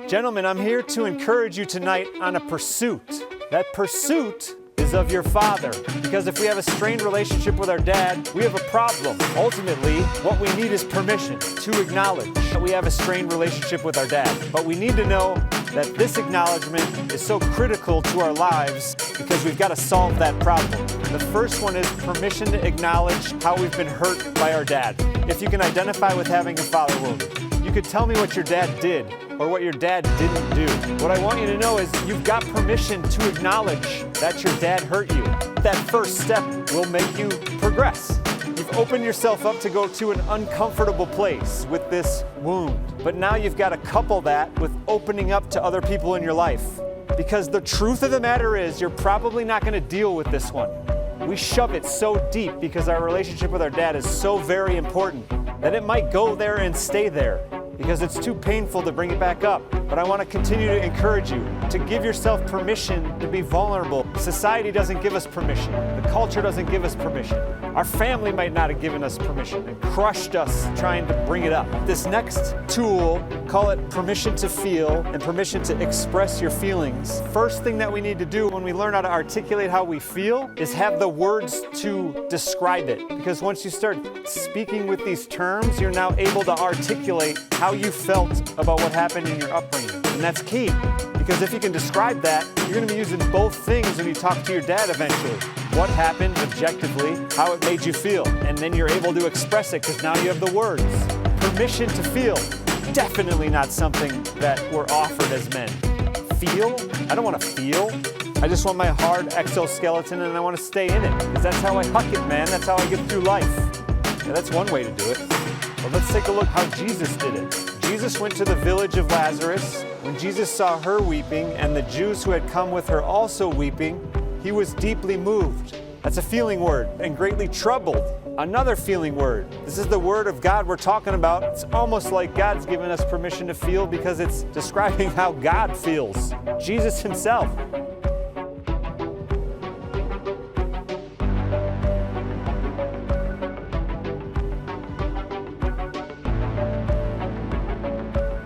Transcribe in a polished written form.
Gentlemen, I'm here to encourage you tonight on a pursuit. That pursuit is of your Father. Because if we have a strained relationship with our dad, we have a problem. Ultimately, what we need is permission to acknowledge that we have a strained relationship with our dad. But we need to know that this acknowledgement is so critical to our lives because we've got to solve that problem. The first one is permission to acknowledge how we've been hurt by our dad. If you can identify with having a father wound, you could tell me what your dad did or what your dad didn't do. What I want you to know is you've got permission to acknowledge that your dad hurt you. That first step will make you progress. You've opened yourself up to go to an uncomfortable place with this wound. But now you've got to couple that with opening up to other people in your life. Because the truth of the matter is you're probably not going to deal with this one. We shove it so deep because our relationship with our dad is so very important that it might go there and stay there because it's too painful to bring it back up. But I want to continue to encourage you to give yourself permission to be vulnerable. Society doesn't give us permission. The culture doesn't give us permission. Our family might not have given us permission and crushed us trying to bring it up. This next tool, call it permission to feel and permission to express your feelings. First thing that we need to do when we learn how to articulate how we feel is have the words to describe it. Because once you start speaking with these terms, you're now able to articulate how you felt about what happened in your upbringing. And that's key, because if you can describe that, you're going to be using both things when you talk to your dad eventually. What happened objectively, how it made you feel, and then you're able to express it because now you have the words. Permission to feel, definitely not something that we're offered as men. Feel? I don't want to feel. I just want my hard exoskeleton and I want to stay in it, because that's how I huck it, man. That's how I get through life. Yeah, that's one way to do it. But let's take a look how Jesus did it. Jesus went to the village of Lazarus. When Jesus saw her weeping and the Jews who had come with her also weeping, he was deeply moved. That's a feeling word. And greatly troubled. Another feeling word. This is the word of God we're talking about. It's almost like God's given us permission to feel because it's describing how God feels. Jesus himself.